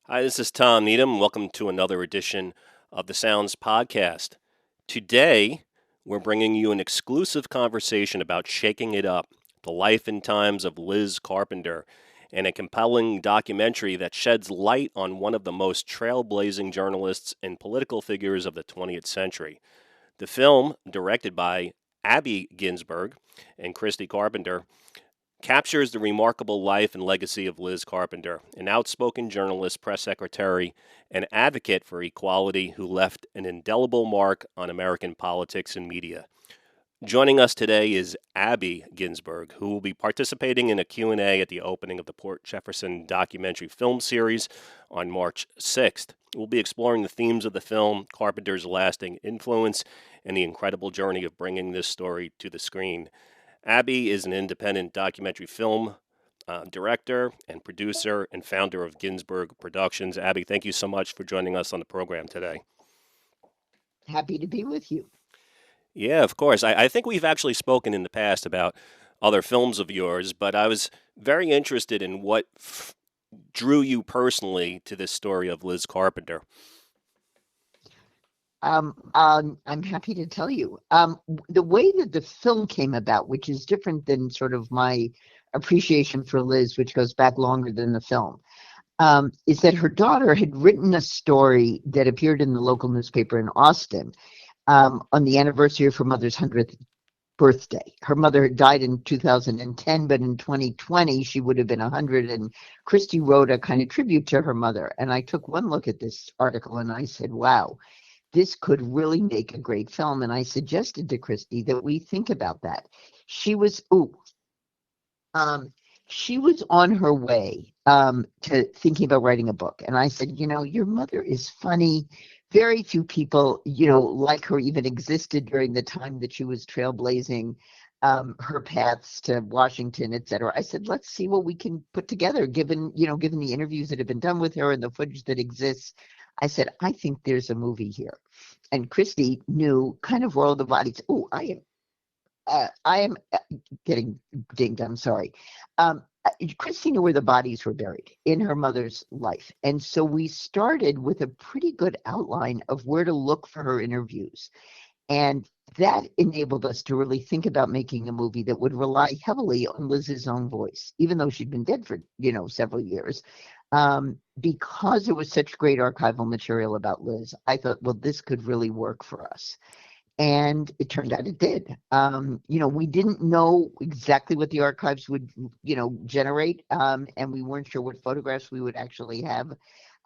Hi, this is Tom Needham. Welcome to another edition of the Sounds Podcast. Today, we're bringing you an exclusive conversation about Shaking It Up, the life and times of Liz Carpenter, and a compelling documentary that sheds light on one of the most trailblazing journalists and political figures of the 20th century. The film, directed by Abby Ginzberg and Christy Carpenter, captures the remarkable life and legacy of Liz Carpenter, an outspoken journalist, press secretary, and advocate for equality who left an indelible mark on American politics and media. Joining us today is Abby Ginzberg, who will be participating in a Q&A at the opening of the Port Jefferson documentary film series on March 6th. We'll be exploring the themes of the film, Carpenter's lasting influence, and the incredible journey of bringing this story to the screen. Abby is an independent documentary film director and producer and founder of Ginzberg Productions. Abby, thank you so much for joining us on the program today. Happy to be with you. Yeah, of course. I think we've actually spoken in the past about other films of yours, but I was very interested in what drew you personally to this story of Liz Carpenter. I'm happy to tell you. The way that the film came about, which is different than sort of my appreciation for Liz, which goes back longer than the film, is that her daughter had written a story that appeared in the local newspaper in Austin on the anniversary of her mother's 100th birthday. Her mother had died in 2010, but in 2020 she would have been 100, and Christy wrote a kind of tribute to her mother. And I took one look at this article and I said, wow, this could really make a great film. And I suggested to Christy that we think about that. She was, she was on her way to thinking about writing a book. And I said, your mother is funny. Very few people, like her even existed during the time that she was trailblazing her paths to Washington, et cetera. I said, let's see what we can put together, given the interviews that have been done with her and the footage that exists. I said, I think there's a movie here. And Christy knew kind of where all the bodies. Oh, I am getting dinged. I'm sorry. Christy knew where the bodies were buried in her mother's life. And so we started with a pretty good outline of where to look for her interviews. And that enabled us to really think about making a movie that would rely heavily on Liz's own voice, even though she'd been dead for, several years. Because there was such great archival material about Liz, I thought, well, this could really work for us. And it turned out it did. We didn't know exactly what the archives would, generate, and we weren't sure what photographs we would actually have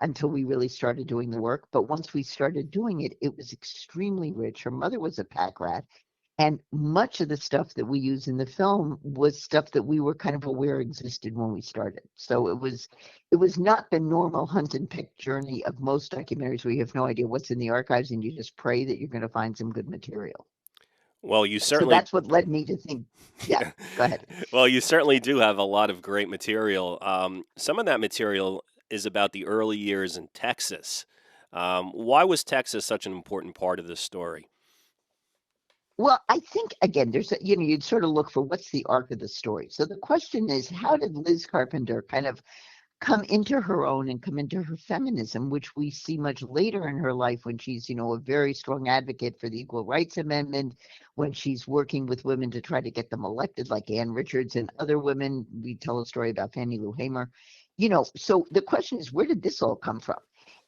until we really started doing the work. But once we started doing it, it was extremely rich. Her mother was a pack rat, and much of the stuff that we use in the film was stuff that we were kind of aware existed when we started. So it was not the normal hunt and pick journey of most documentaries where you have no idea what's in the archives and you just pray that you're going to find some good material. Well, you So certainly that's what led me to think, yeah, go ahead. well, you certainly do have a lot of great material. Some of that material is about the early years in Texas. Why was Texas such an important part of this story? Well, I think again, you'd sort of look for what's the arc of the story. So the question is, how did Liz Carpenter kind of come into her own and come into her feminism, which we see much later in her life when she's, a very strong advocate for the Equal Rights Amendment, when she's working with women to try to get them elected, like Ann Richards and other women. We tell a story about Fannie Lou Hamer. So the question is, where did this all come from?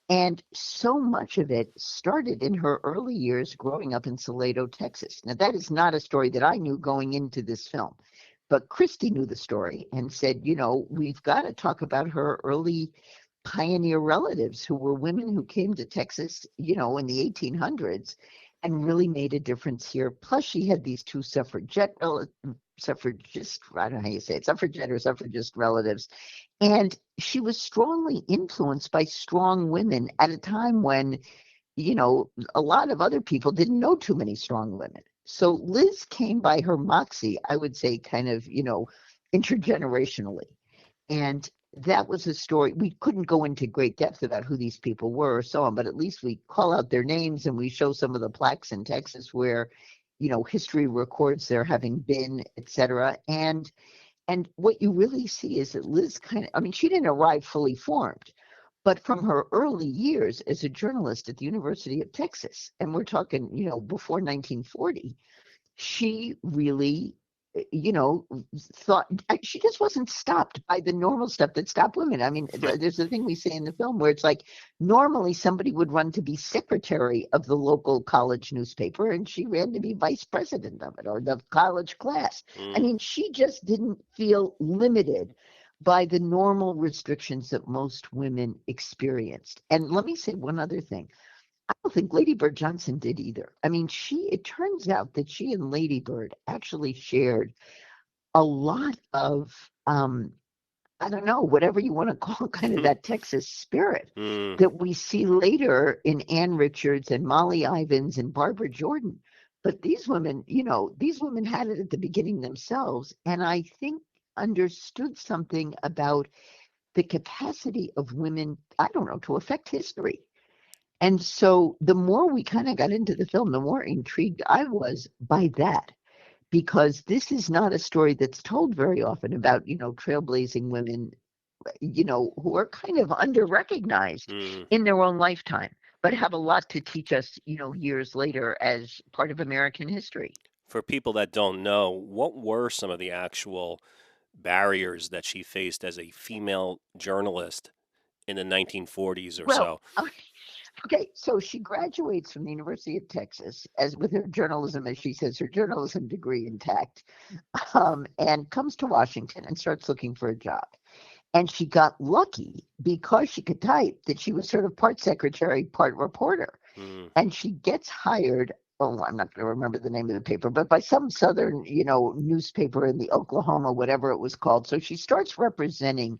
And so much of it started in her early years growing up in Salado, Texas. Now, that is not a story that I knew going into this film. But Christy knew the story and said, we've got to talk about her early pioneer relatives who were women who came to Texas, in the 1800s and really made a difference here. Plus, she had these two suffragist, I don't know how you say it, suffragette or suffragist relatives. And she was strongly influenced by strong women at a time when, a lot of other people didn't know too many strong women. So Liz came by her moxie, I would say, kind of, intergenerationally. And that was a story. We couldn't go into great depth about who these people were or so on, but at least we call out their names and we show some of the plaques in Texas where, history records their having been, et cetera. And what you really see is that Liz she didn't arrive fully formed, but from her early years as a journalist at the University of Texas, and we're talking, before 1940, she really, you know, thought she just wasn't stopped by the normal stuff that stopped women. I mean, there's a thing we say in the film where it's like normally somebody would run to be secretary of the local college newspaper, and she ran to be vice president of it or the college class. I mean, she just didn't feel limited by the normal restrictions that most women experienced. And let me say one other thing. I don't think Lady Bird Johnson did either. I mean, it turns out that she and Lady Bird actually shared a lot of, I don't know, whatever you want to call kind of that Texas spirit that we see later in Ann Richards and Molly Ivins and Barbara Jordan. But these women, these women had it at the beginning themselves. And I think understood something about the capacity of women, I don't know, to affect history. And so the more we kind of got into the film, the more intrigued I was by that, because this is not a story that's told very often about, trailblazing women, who are kind of under-recognized in their own lifetime, but have a lot to teach us, years later as part of American history. For people that don't know, what were some of the actual barriers that she faced as a female journalist in the 1940s or so? Okay, so she graduates from the University of Texas as with her journalism, as she says, her journalism degree intact, and comes to Washington and starts looking for a job. And she got lucky because she could type that she was sort of part secretary, part reporter. And she gets hired. Oh, I'm not going to remember the name of the paper, but by some southern, newspaper in the Oklahoma, whatever it was called. So she starts representing,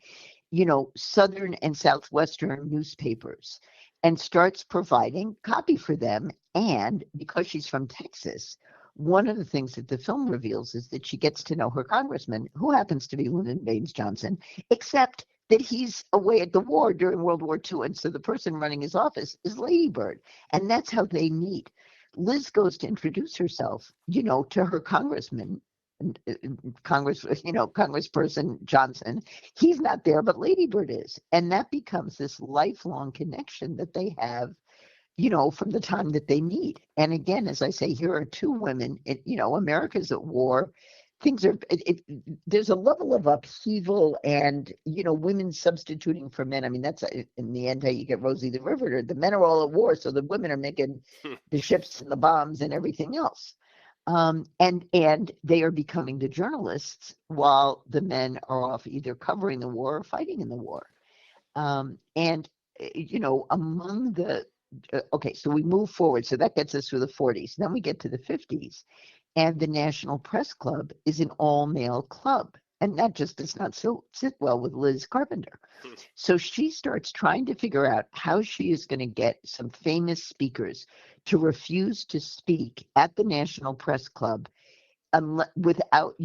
southern and southwestern newspapers and starts providing copy for them. And because she's from Texas, one of the things that the film reveals is that she gets to know her congressman, who happens to be Lyndon Baines Johnson, except that he's away at the war during World War II. And so the person running his office is Lady Bird. And that's how they meet. Liz goes to introduce herself, to her congressman, Congressperson Johnson. He's not there, but Lady Bird is. And that becomes this lifelong connection that they have, from the time that they meet. And again, as I say, here are two women, America's at war. Things are, there's a level of upheaval and, women substituting for men. I mean, that's in the end how you get Rosie the Riveter. The men are all at war, so the women are making the ships and the bombs and everything else. And they are becoming the journalists while the men are off either covering the war or fighting in the war. Among the, okay, so we move forward. So that gets us through the 40s. Then we get to the 50s. And the National Press Club is an all-male club. And that just does not sit well with Liz Carpenter. So she starts trying to figure out how she is going to get some famous speakers to refuse to speak at the National Press Club without,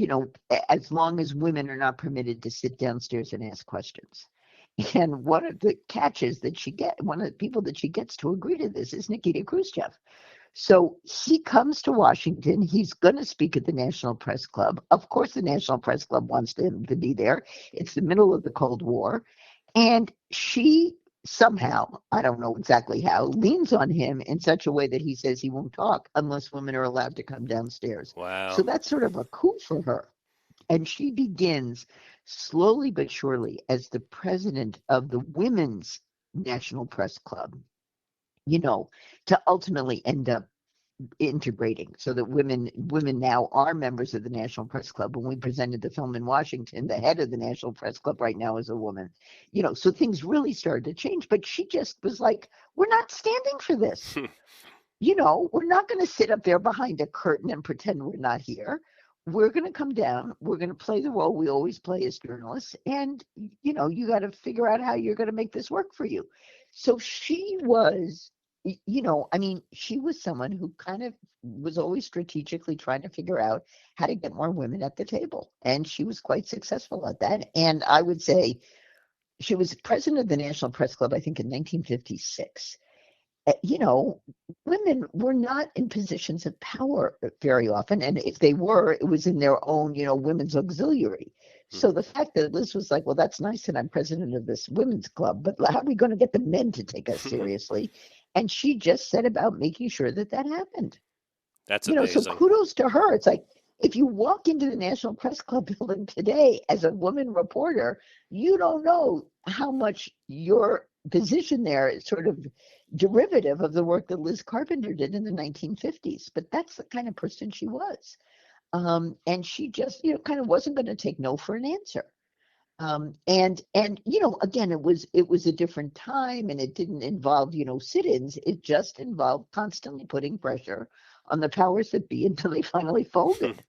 as long as women are not permitted to sit downstairs and ask questions. And one of the catches that one of the people that she gets to agree to this is Nikita Khrushchev. So he comes to Washington. He's going to speak at the National Press Club. Of course, the National Press Club wants him to be there. It's the middle of the Cold War. And she somehow, I don't know exactly how, leans on him in such a way that he says he won't talk unless women are allowed to come downstairs. Wow. So that's sort of a coup for her. And she begins slowly but surely as the president of the Women's National Press Club, to ultimately end up integrating so that women now are members of the National Press Club. When we presented the film in Washington, the head of the National Press Club right now is a woman. So things really started to change. But she just was like, we're not standing for this. We're not going to sit up there behind a curtain and pretend we're not here. We're going to come down. We're going to play the role we always play as journalists. And, you got to figure out how you're going to make this work for you. So she was, she was someone who kind of was always strategically trying to figure out how to get more women at the table. And she was quite successful at that. And I would say she was president of the National Press Club, I think, in 1956. Women were not in positions of power very often. And if they were, it was in their own, women's auxiliary. So the fact that Liz was like, well, that's nice that I'm president of this women's club, but how are we going to get the men to take us seriously? And she just set about making sure that that happened. That's So amazing. kudos to her. It's like if you walk into the National Press Club building today as a woman reporter, you don't know how much your position there is sort of derivative of the work that Liz Carpenter did in the 1950s. But that's the kind of person she was. And she just, kind of wasn't going to take no for an answer. And again, it was a different time, and it didn't involve sit-ins. It just involved constantly putting pressure on the powers that be until they finally folded,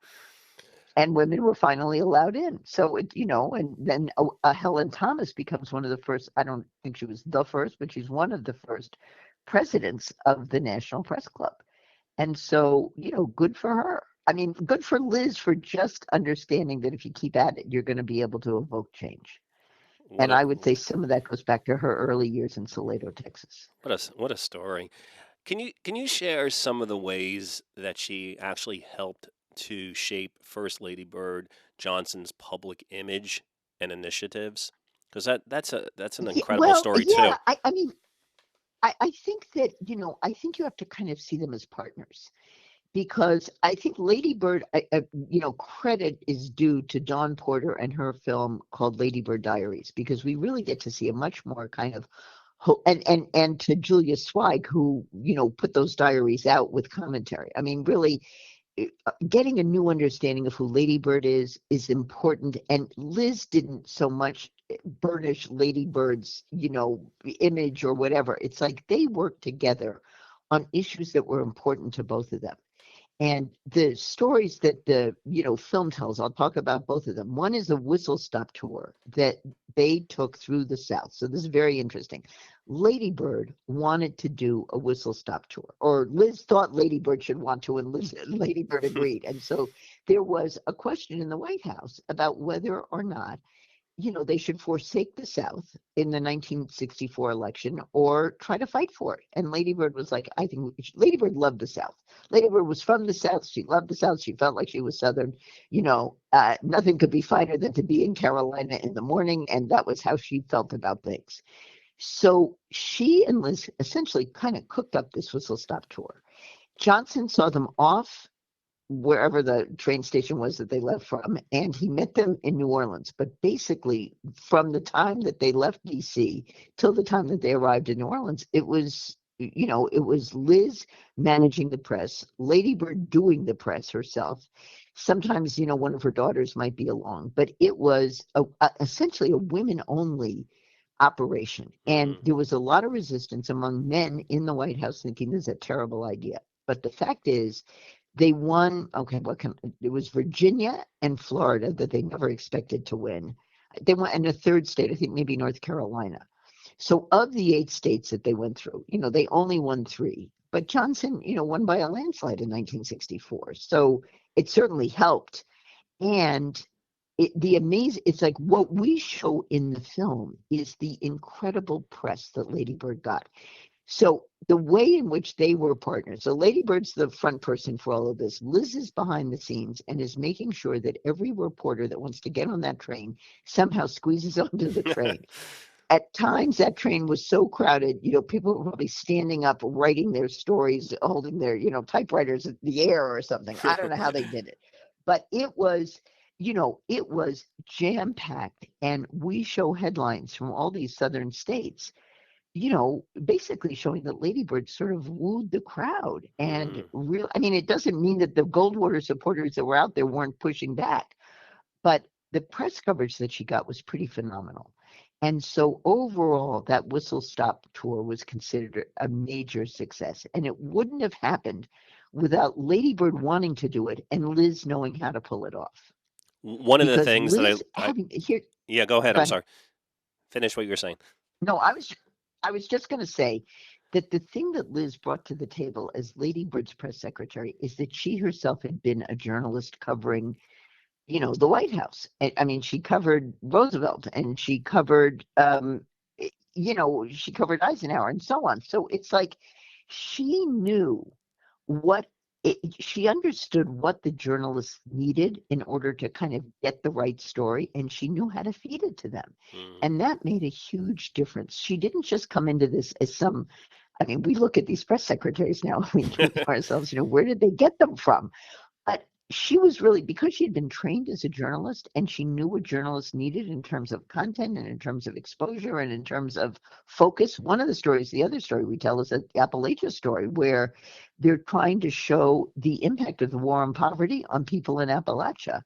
and women were finally allowed in. So and then Helen Thomas becomes one of the first. I don't think she was the first, but she's one of the first presidents of the National Press Club. And so, good for her. I mean, good for Liz for just understanding that if you keep at it, you're going to be able to evoke change. What And a I would say some of that goes back to her early years in Salado, Texas. what a story. Can you share some of the ways that she actually helped to shape First Lady Bird Johnson's public image and initiatives? Because that's an Yeah, incredible well, story too. yeah, I mean, I think that, I think you have to kind of see them as partners. Because I think Lady Bird, credit is due to Dawn Porter and her film called Lady Bird Diaries, because we really get to see a much more kind of, and to Julia Zweig, who put those diaries out with commentary. I mean, really, getting a new understanding of who Lady Bird is important. And Liz didn't so much burnish Lady Bird's image or whatever. It's like they worked together on issues that were important to both of them. And the stories that the film tells, I'll talk about both of them. One is a whistle stop tour that they took through the South. So this is very interesting. Lady Bird wanted to do a whistle stop tour, or Liz thought Lady Bird should want to, and Lady Bird agreed. And so there was a question in the White House about whether or not they should forsake the South in the 1964 election or try to fight for it. And Lady Bird was like, I think Lady Bird loved the South. Lady Bird was from the South. She loved the South. She felt like she was Southern. Nothing could be finer than to be in Carolina in the morning. And that was how she felt about things. So she and Liz essentially kind of cooked up this whistle stop tour. Johnson saw them off wherever the train station was that they left from, and he met them in New Orleans. But basically, from the time that they left DC till the time that they arrived in New Orleans, it was Liz managing the press, Lady Bird doing the press herself. Sometimes one of her daughters might be along, but it was essentially a women-only operation, and there was a lot of resistance among men in the White House, thinking this is a terrible idea. But the fact is, they won. Okay, it was Virginia and Florida that they never expected to win. They won, and a third state, I think maybe North Carolina. So of the 8 states that they went through, they only won 3. But Johnson, won by a landslide in 1964. So it certainly helped. And it's like what we show in the film is the incredible press that Lady Bird got. So the way in which they were partners, so Lady Bird's the front person for all of this. Liz is behind the scenes and is making sure that every reporter that wants to get on that train somehow squeezes onto the train. At times, that train was so crowded, people were probably standing up, writing their stories, holding their, typewriters in the air or something. I don't know how they did it, but it was jam-packed. And we show headlines from all these southern states, basically showing that Lady Bird sort of wooed the crowd. And it doesn't mean that the Goldwater supporters that were out there weren't pushing back, but the press coverage that she got was pretty phenomenal. And so overall, that whistle stop tour was considered a major success. And it wouldn't have happened without Lady Bird wanting to do it and Liz knowing how to pull it off. One of the Because things that Liz I having here, yeah, go ahead. go I'm ahead. sorry. Finish what you were saying. No, I was just going to say that the thing that Liz brought to the table as Lady Bird's press secretary is that she herself had been a journalist covering, the White House. I mean, she covered Roosevelt, and she covered, she covered Eisenhower and so on. So it's like she knew what she understood what the journalists needed in order to kind of get the right story, and she knew how to feed it to them. Mm. And that made a huge difference. She didn't just come into this as some, I mean, we look at these press secretaries now and we think to ourselves, where did they get them from? But she was really, because she had been trained as a journalist and she knew what journalists needed in terms of content and in terms of exposure and in terms of focus. One of the stories, the other story we tell is the Appalachia story, where they're trying to show the impact of the war on poverty on people in Appalachia.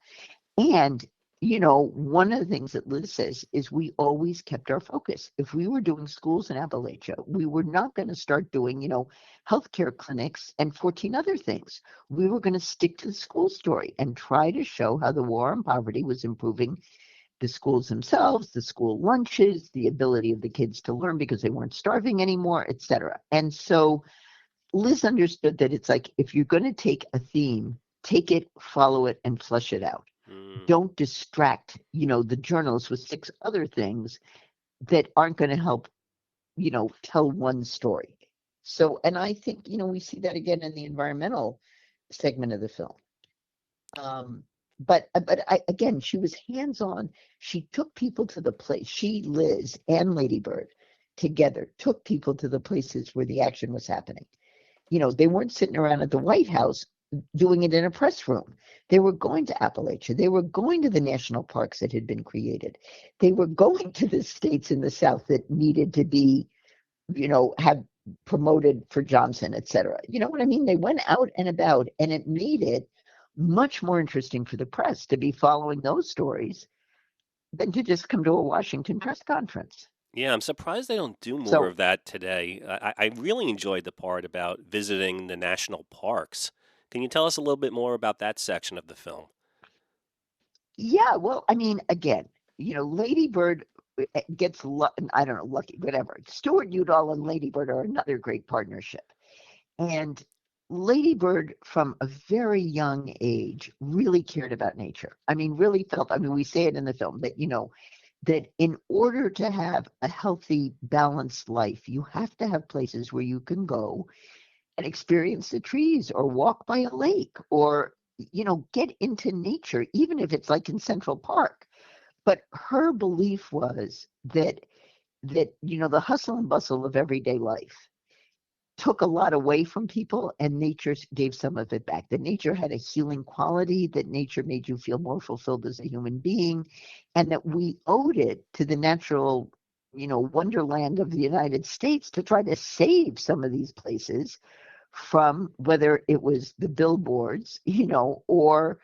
And one of the things that Liz says is we always kept our focus. If we were doing schools in Appalachia, we were not going to start doing, healthcare clinics and 14 other things. We were going to stick to the school story and try to show how the war on poverty was improving the schools themselves, the school lunches, the ability of the kids to learn because they weren't starving anymore, et cetera. And so Liz understood that it's like, if you're going to take a theme, take it, follow it, and flesh it out. Mm. Don't distract, the journalists with 6 other things that aren't going to help, tell one story. So, and I think, we see that again in the environmental segment of the film. Again, she was hands-on. She took people to the place. She, Liz, and Lady Bird together took people to the places where the action was happening. They weren't sitting around at the White House doing it in a press room. They were going to Appalachia. They were going to the national parks that had been created. They were going to the states in the South that needed to be, have promoted for Johnson, et cetera. You know what I mean? They went out and about, and it made it much more interesting for the press to be following those stories than to just come to a Washington press conference. Yeah, I'm surprised they don't do more So, of that today. I really enjoyed the part about visiting the national parks. Can you tell us a little bit more about that section of the film? yeah, well, I mean, again, Lady Bird gets, I don't know, lucky, whatever. Stuart Udall and Lady Bird are another great partnership. And Lady Bird, from a very young age, really cared about nature. I mean, really felt, I mean, we say it in the film that, that in order to have a healthy, balanced life, you have to have places where you can go and experience the trees or walk by a lake or, get into nature, even if it's like in Central Park. But her belief was that the hustle and bustle of everyday life took a lot away from people, and nature gave some of it back. That nature had a healing quality, that nature made you feel more fulfilled as a human being, and that we owed it to the natural, wonderland of the United States to try to save some of these places from, whether it was the billboards, or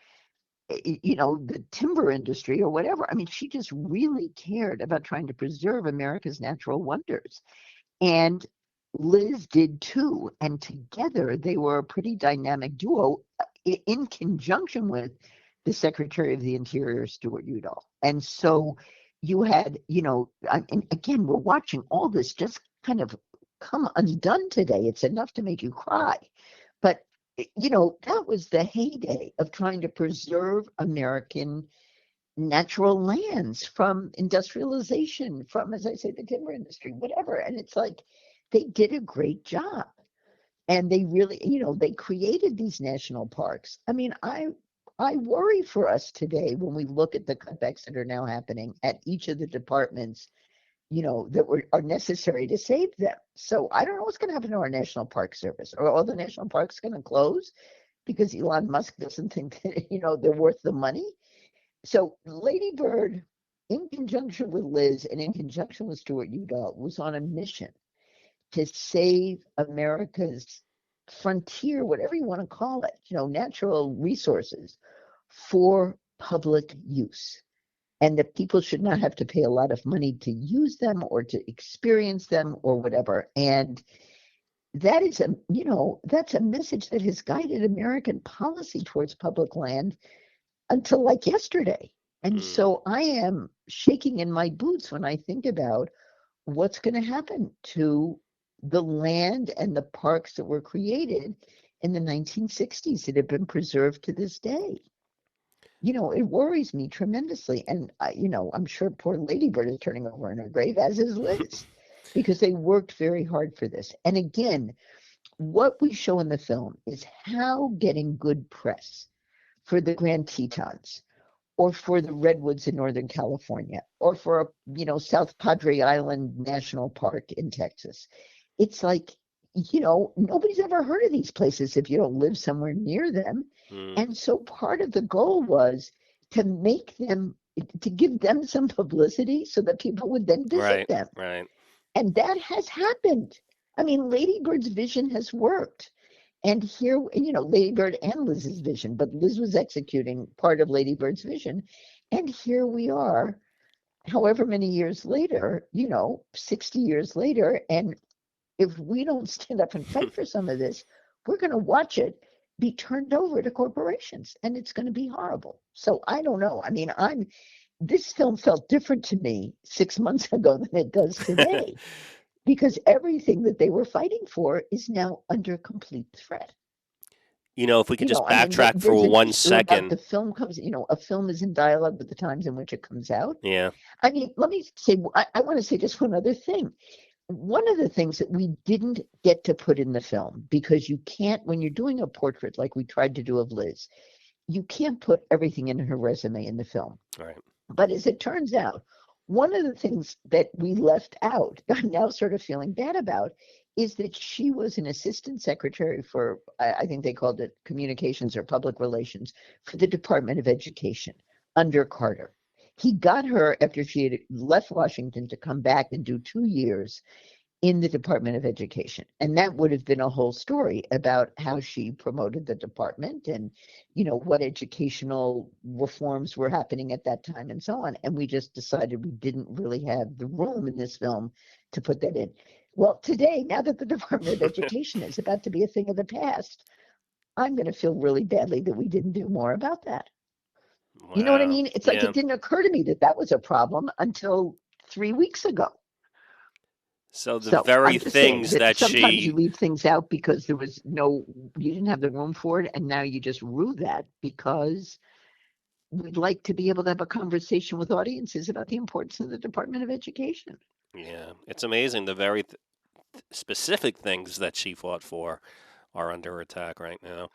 the timber industry or whatever. I mean, she just really cared about trying to preserve America's natural wonders. And Liz did too. And together they were a pretty dynamic duo in conjunction with the Secretary of the Interior, Stuart Udall. And so you had, and again, we're watching all this just kind of come undone today. It's enough to make you cry. But, that was the heyday of trying to preserve American natural lands from industrialization, from, as I say, the timber industry, whatever. And it's like they did a great job. And they really, they created these national parks. I mean, I worry for us today when we look at the cutbacks that are now happening at each of the departments, that are necessary to save them. So I don't know what's going to happen to our National Park Service. Are all the national parks going to close because Elon Musk doesn't think that, they're worth the money? So Lady Bird, in conjunction with Liz and in conjunction with Stuart Udall, was on a mission to save America's frontier, whatever you want to call it, natural resources for public use. And that people should not have to pay a lot of money to use them or to experience them or whatever. And that is that's a message that has guided American policy towards public land until like yesterday. And Mm. so I am shaking in my boots when I think about what's going to happen to the land and the parks that were created in the 1960s that have been preserved to this day. It worries me tremendously. And, I'm sure poor Lady Bird is turning over in her grave, as is Liz, because they worked very hard for this. And again, what we show in the film is how getting good press for the Grand Tetons or for the redwoods in Northern California or for, South Padre Island National Park in Texas. It's like, nobody's ever heard of these places if you don't live somewhere near them. Mm. And so part of the goal was to to give them some publicity so that people would then visit Right, them. right. And that has happened. I mean, Lady Bird's vision has worked. And here, Lady Bird and Liz's vision, but Liz was executing part of Lady Bird's vision. And here we are, however many years later, 60 years later. And if we don't stand up and fight for some of this, we're going to watch it be turned over to corporations, and it's going to be horrible. So I don't know. I mean, this film felt different to me 6 months ago than it does today, because everything that they were fighting for is now under complete threat. If we could just I mean, backtrack for there's an one issue about second. the film comes, a film is in dialogue with the times in which it comes out. Yeah. I mean, let me say, I want to say just one other thing. One of the things that we didn't get to put in the film, because you can't, when you're doing a portrait like we tried to do of Liz, you can't put everything in her resume in the film. Right. But as it turns out, one of the things that we left out, I'm now sort of feeling bad about, is that she was an assistant secretary for, I think they called it communications or public relations, for the Department of Education under Carter. He got her after she had left Washington to come back and do 2 years in the Department of Education. And that would have been a whole story about how she promoted the department and, what educational reforms were happening at that time and so on. And we just decided we didn't really have the room in this film to put that in. Well, today, now that the Department of Education is about to be a thing of the past, I'm going to feel really badly that we didn't do more about that. Wow. You know what I mean? It's like Yeah. it didn't occur to me that was a problem until 3 weeks ago. So the So very I'm just saying things that that sometimes you she, leave things out because you didn't have the room for it, and now you just rue that because we'd like to be able to have a conversation with audiences about the importance of the Department of Education. yeah, it's amazing. The very specific things that she fought for are under attack right now.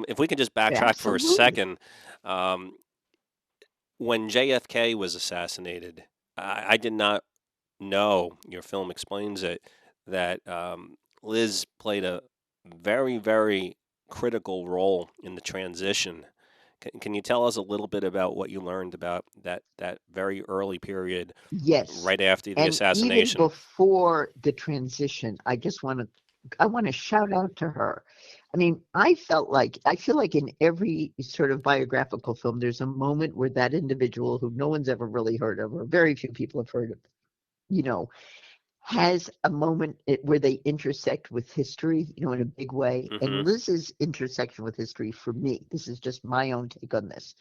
If we can just backtrack for a Absolutely. second, when JFK was assassinated, I did not know, your film explains it, that Liz played a very, very critical role in the transition. Can you tell us a little bit about what you learned about that very early period Yes. right after the And even assassination? before the transition, I want to shout out to her. I mean, I feel like in every sort of biographical film, there's a moment where that individual who no one's ever really heard of, or very few people have heard of, has a moment where they intersect with history, in a big way. Mm-hmm. And Liz's intersection with history, for me, this is just my own take on this,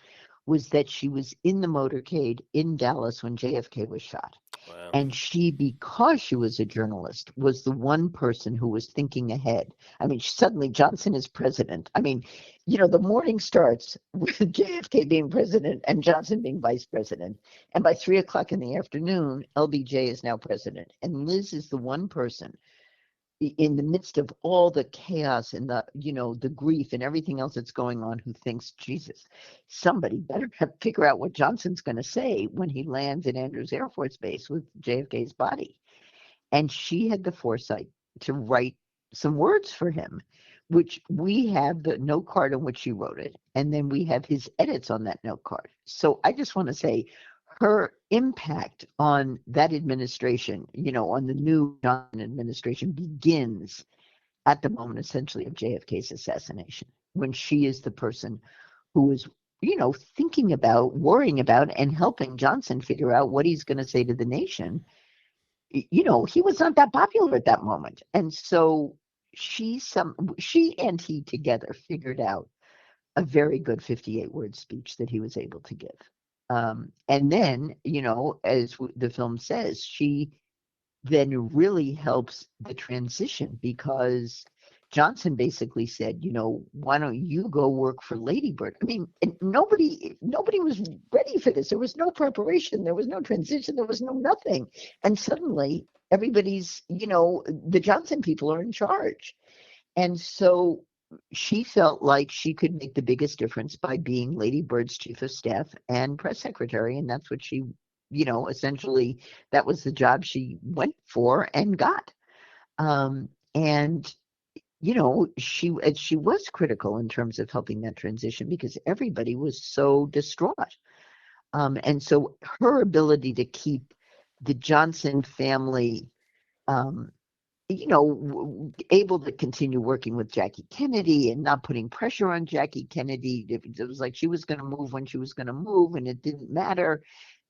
was that she was in the motorcade in Dallas when JFK was shot. Wow. And she, because she was a journalist, was the one person who was thinking ahead. I mean, suddenly Johnson is president. I mean, the morning starts with JFK being president and Johnson being vice president. And by 3 o'clock in the afternoon, LBJ is now president. And Liz is the one person in the midst of all the chaos and the grief and everything else that's going on, who thinks, Jesus, somebody better figure out what Johnson's going to say when he lands at Andrews Air Force Base with JFK's body. And she had the foresight to write some words for him, which we have the note card on which she wrote it, and then we have his edits on that note card. So I just want to say, her impact on that administration, on the new Johnson administration, begins at the moment, essentially, of JFK's assassination, when she is the person who is, thinking about, worrying about, and helping Johnson figure out what he's going to say to the nation. He was not that popular at that moment. And so she and he together figured out a very good 58-word speech that he was able to give. And then, as the film says, she then really helps the transition, because Johnson basically said, why don't you go work for Lady Bird? I mean, nobody was ready for this. There was no preparation. There was no transition. There was no nothing. And suddenly everybody's, the Johnson people are in charge. And so she felt like she could make the biggest difference by being Lady Bird's chief of staff and press secretary. And that's what she, essentially, that was the job she went for and got. And she was critical in terms of helping that transition because everybody was so distraught. And so her ability to keep the Johnson family, um, able to continue working with Jackie Kennedy and not putting pressure on Jackie Kennedy. It was like she was going to move when she was going to move, and it didn't matter.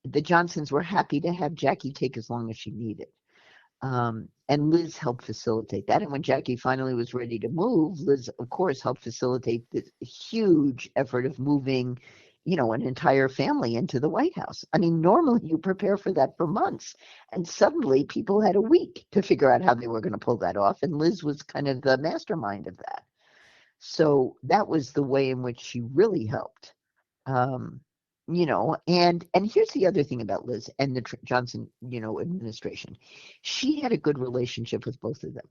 The Johnsons were happy to have Jackie take as long as she needed. And Liz helped facilitate that. And when Jackie finally was ready to move, Liz, of course, helped facilitate this huge effort of moving, an entire family into the White House. I mean, normally you prepare for that for months. And suddenly people had a week to figure out how they were going to pull that off. And Liz was kind of the mastermind of that. So that was the way in which she really helped. Um, and here's the other thing about Liz and the Johnson, administration. She had a good relationship with both of them.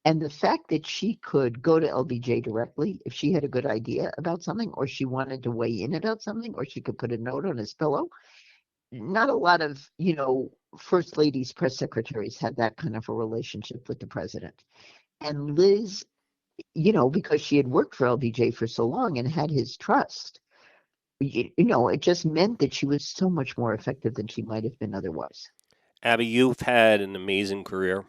And the fact that she could go to LBJ directly if she had a good idea about something, or she wanted to weigh in about something, or she could put a note on his pillow. Not a lot of, first ladies, press secretaries had that kind of a relationship with the president. And Liz, because she had worked for LBJ for so long and had his trust, it just meant that she was so much more effective than she might have been otherwise. Abby, you've had an amazing career.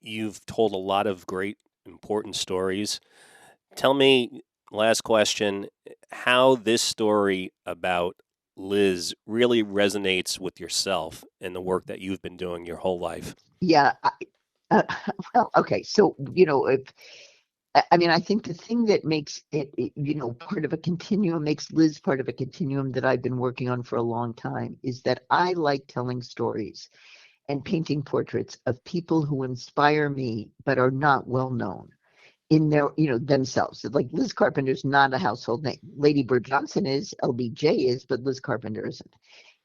You've told a lot of great, important stories. Tell me, last question, how this story about Liz really resonates with yourself and the work that you've been doing your whole life. Yeah. Uh, well, okay. So, if I think the thing that makes it, part of a continuum, makes Liz part of a continuum that I've been working on for a long time, is that I like telling stories and painting portraits of people who inspire me but are not well known in their, themselves. Like Liz Carpenter's not a household name. Lady Bird Johnson is, LBJ is, but Liz Carpenter isn't.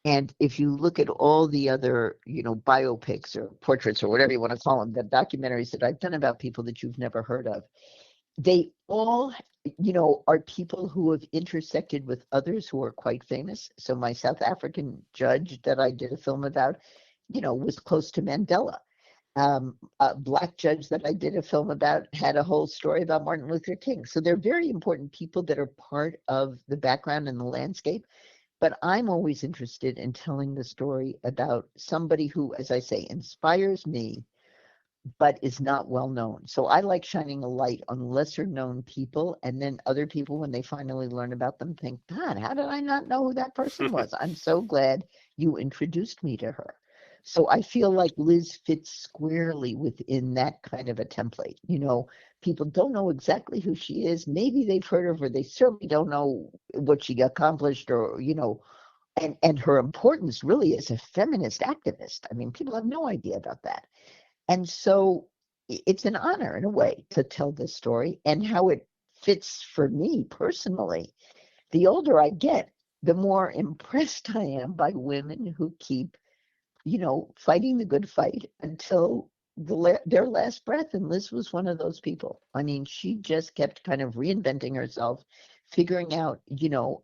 And if you look at all the other, biopics or portraits or whatever you want to call them, the documentaries that I've done about people that you've never heard of, they all, are people who have intersected with others who are quite famous. So my South African judge that I did a film about, was close to Mandela. A Black judge that I did a film about had a whole story about Martin Luther King. So they're very important people that are part of the background and the landscape. But I'm always interested in telling the story about somebody who, as I say, inspires me, but is not well known. So I like shining a light on lesser known people, and then other people, when they finally learn about them, think, God, how did I not know who that person was? I'm so glad you introduced me to her. So I feel like Liz fits squarely within that kind of a template. People don't know exactly who she is. Maybe they've heard of her. They certainly don't know what she accomplished, or, and her importance really as a feminist activist. I mean, people have no idea about that. And so it's an honor in a way to tell this story, and how it fits for me personally. The older I get, the more impressed I am by women who keep, fighting the good fight until their last breath. And Liz was one of those people. I mean, she just kept kind of reinventing herself, figuring out,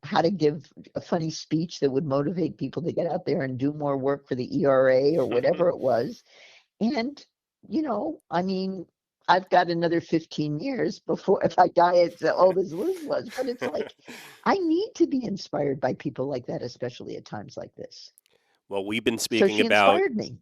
how to give a funny speech that would motivate people to get out there and do more work for the ERA or whatever it was. And, I mean, I've got another 15 years before, if I die as old as Liz was. But it's like, I need to be inspired by people like that, especially at times like this. Well, we've been So speaking she about, inspired me.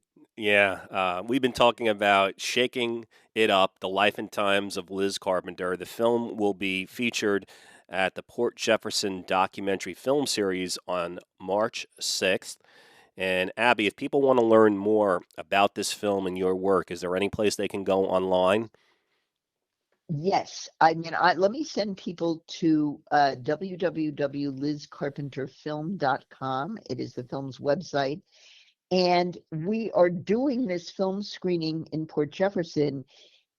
we've been talking about Shaking It Up, the life and times of Liz Carpenter. The film will be featured at the Port Jefferson documentary film series on March 6th. And Abby, if people want to learn more about this film and your work, is there any place they can go online? Yes. I mean, let me send people to www.lizcarpenterfilm.com. It is the film's website. And we are doing this film screening in Port Jefferson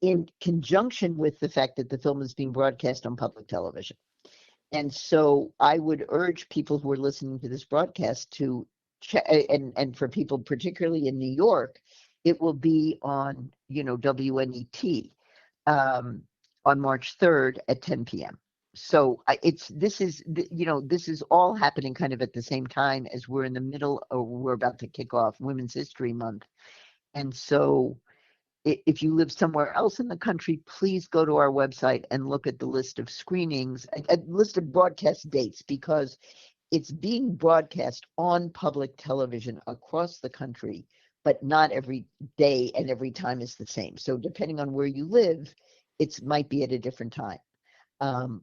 in conjunction with the fact that the film is being broadcast on public television. And so I would urge people who are listening to this broadcast to check, and for people particularly in New York, it will be on, WNET. um, on March 3rd at 10 p.m. So this is all happening kind of at the same time as we're in the middle, or we're about to kick off Women's History Month. And so if you live somewhere else in the country, please go to our website and look at the list of screenings, a list of broadcast dates, because it's being broadcast on public television across the country, but not every day and every time is the same. So depending on where you live, it might be at a different time.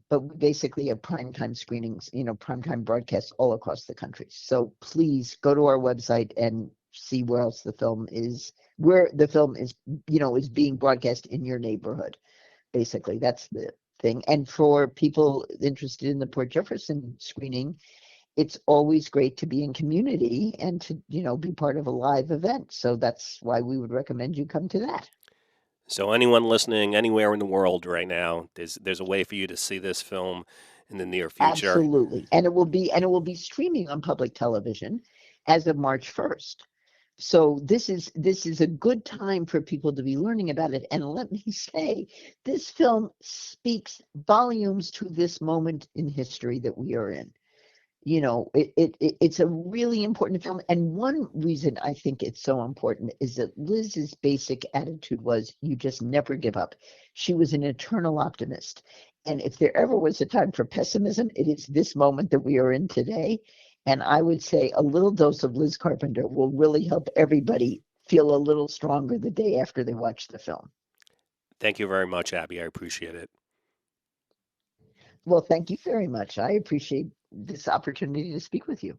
But we basically have primetime screenings, primetime broadcasts all across the country. So please go to our website and see where the film is being broadcast in your neighborhood. Basically, that's the thing. And for people interested in the Port Jefferson screening, it's always great to be in community and to, be part of a live event. So that's why we would recommend you come to that. So anyone listening anywhere in the world right now, there's a way for you to see this film in the near future. Absolutely. And it will be streaming on public television as of March 1st. So this is a good time for people to be learning about it. And let me say, this film speaks volumes to this moment in history that we are in. It's a really important film. And one reason I think it's so important is that Liz's basic attitude was, you just never give up. She was an eternal optimist. And if there ever was a time for pessimism, it is this moment that we are in today. And I would say a little dose of Liz Carpenter will really help everybody feel a little stronger the day after they watch the film. Thank you very much, Abby. I appreciate it. Well, thank you very much. I appreciate this opportunity to speak with you.